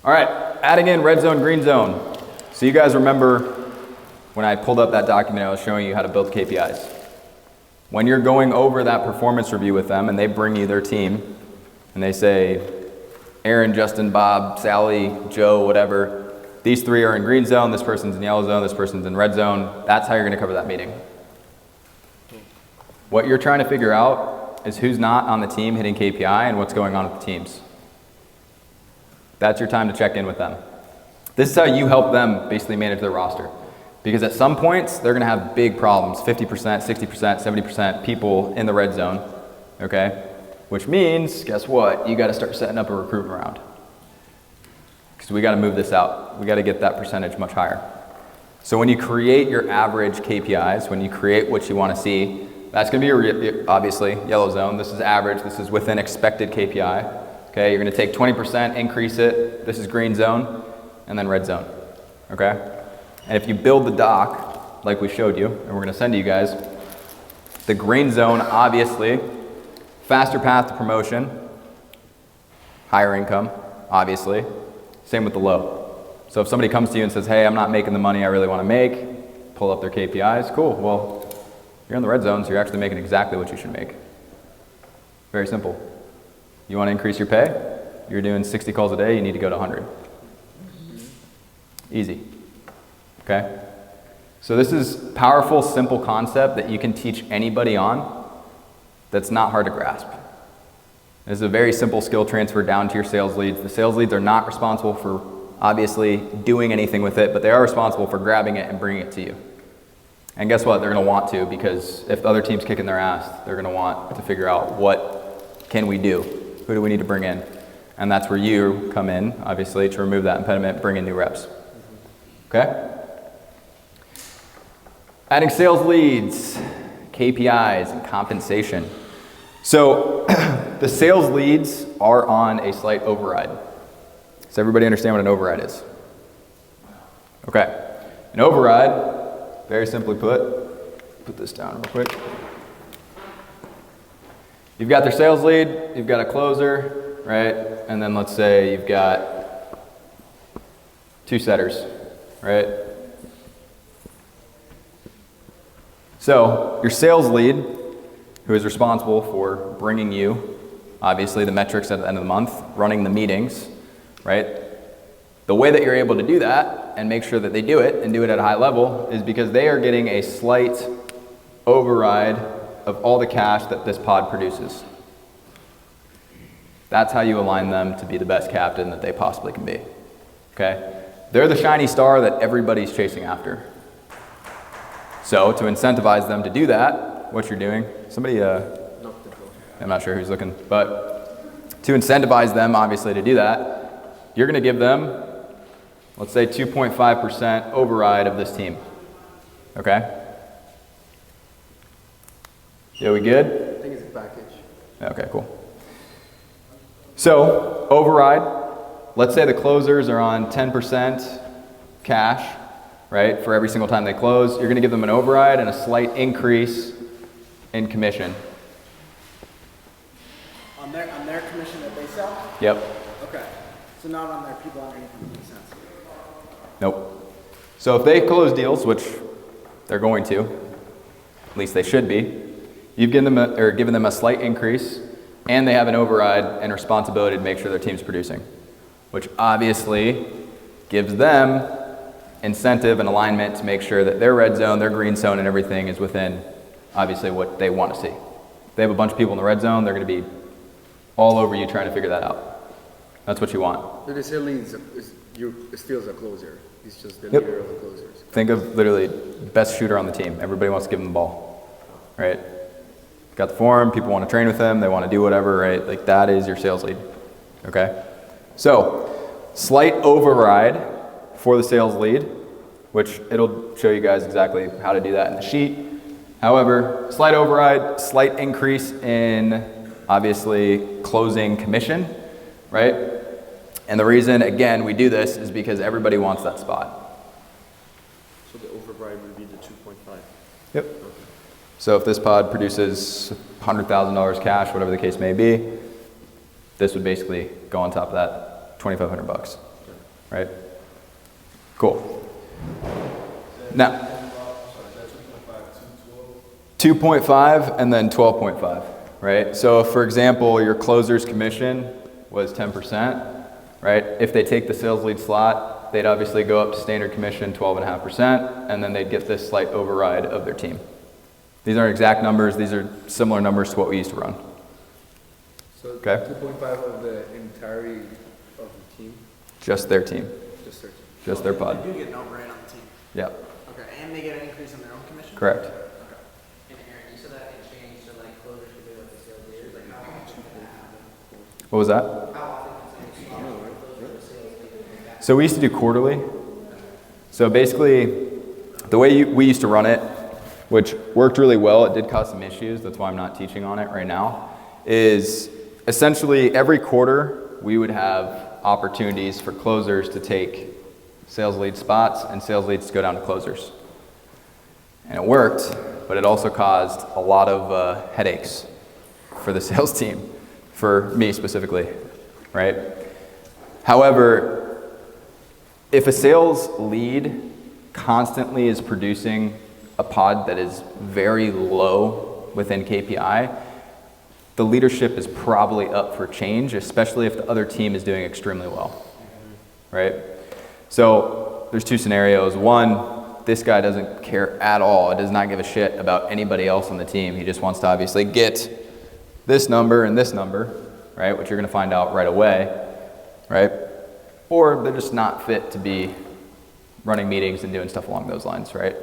All right, adding in red zone, green zone. So you guys remember when I pulled up that document, I was showing you how to build KPIs. When you're going over that performance review with them and they bring you their team and they say, Aaron, Justin, Bob, Sally, Joe, whatever, these three are in green zone, this person's in yellow zone, this person's in red zone, that's how you're gonna cover that meeting. What you're trying to figure out is who's not on the team hitting KPI and what's going on with the teams. That's your time to check in with them. This is how you help them basically manage their roster. Because at some points, they're gonna have big problems, 50%, 60%, 70% people in the red zone, okay? Which means, guess what? You gotta start setting up a recruitment round. Because we gotta move this out. We gotta get that percentage much higher. So when you create your average KPIs, when you create what you wanna see, that's gonna be your, obviously, yellow zone. This is average, this is within expected KPI. Okay, you're gonna take 20%, increase it. This is green zone, and then red zone, okay? And if you build the doc, like we showed you, and we're gonna send to you guys, the green zone, obviously, faster path to promotion, higher income, obviously. Same with the low. So if somebody comes to you and says, hey, I'm not making the money I really wanna make, pull up their KPIs, cool, well, you're in the red zone, so you're actually making exactly what you should make. Very simple. You want to increase your pay? You're doing 60 calls a day, you need to go to 100. Easy. Okay? So this is powerful, simple concept that you can teach anybody on that's not hard to grasp. This is a very simple skill transfer down to your sales leads. The sales leads are not responsible for obviously doing anything with it, but they are responsible for grabbing it and bringing it to you. And guess what? They're going to want to, because if the other team's kicking their ass, they're going to want to figure out what can we do? Who do we need to bring in? And that's where you come in, obviously, to remove that impediment, bring in new reps. Okay? Adding sales leads, KPIs, and compensation. So the sales leads are on a slight override. Does everybody understand what an override is? Okay. An override, very simply put this down real quick. You've got their sales lead, you've got a closer, right? And then let's say you've got 2 setters, right? So your sales lead, who is responsible for bringing you, obviously, the metrics at the end of the month, running the meetings, right? The way that you're able to do that and make sure that they do it and do it at a high level is because they are getting a slight override of all the cash that this pod produces. That's how you align them to be the best captain that they possibly can be, okay? They're the shiny star that everybody's chasing after. So to incentivize them to do that, what you're doing, somebody, I'm not sure who's looking, but to incentivize them, obviously, to do that, you're gonna give them, let's say 2.5% override of this team, okay? Yeah, we good? I think it's a package. Okay, cool. So, override, let's say the closers are on 10% cash, right, for every single time they close. You're gonna give them an override and a slight increase in commission. On their commission that they sell? Yep. Okay. So not on their people underneath them, makes sense. Nope. So if they close deals, which they're going to, at least they should be, you've given them a slight increase, and they have an override and responsibility to make sure their team's producing, which obviously gives them incentive and alignment to make sure that their red zone, their green zone, and everything is within, obviously, what they want to see. If they have a bunch of people in the red zone, they're going to be all over you trying to figure that out. That's what you want. But the sales lead is still a closer. He's just the leader of the closers. Think of literally best shooter on the team. Everybody wants to give him the ball, right? Got the form, people want to train with him, they want to do whatever, right? Like that is your sales lead, okay? So, slight override for the sales lead, which it'll show you guys exactly how to do that in the sheet. However, slight override, slight increase in, obviously, closing commission, right? And the reason, again, we do this is because everybody wants that spot. So the override would be the 2.5? Yep. Okay. So if this pod produces $100,000 cash, whatever the case may be, this would basically go on top of that $2,500 bucks. right? Cool. Now, 2.5 and then 12.5, right? So if, for example, your closer's commission was 10%, right? If they take the sales lead slot, they'd obviously go up to standard commission 12.5%, and then they'd get this slight override of their team. These aren't exact numbers, these are similar numbers to what we used to run. So Okay. 2.5 of the entirety of the team? Just their team, Just their team. just their pod. They do get an override on the team. Yep, Okay, and they get an increase in their own commission? correct. Okay. And Aaron, you said that it changed to like closers should do like the sales leaders, like how often can that happen? What was that? How often can somebody swap from closer to sales leader? Like that? So we used to do quarterly. So basically, the way we used to run it, which worked really well, it did cause some issues, that's why I'm not teaching on it right now, is essentially every quarter we would have opportunities for closers to take sales lead spots and sales leads to go down to closers. And it worked, but it also caused a lot of headaches for the sales team, for me specifically, right? However, if a sales lead constantly is producing a pod that is very low within KPI, the leadership is probably up for change, especially if the other team is doing extremely well, right? So there's two scenarios. One, this guy doesn't care at all. It does not give a shit about anybody else on the team. He just wants to obviously get this number and this number, right? Which you're gonna find out right away, right? Or they're just not fit to be running meetings and doing stuff along those lines, right?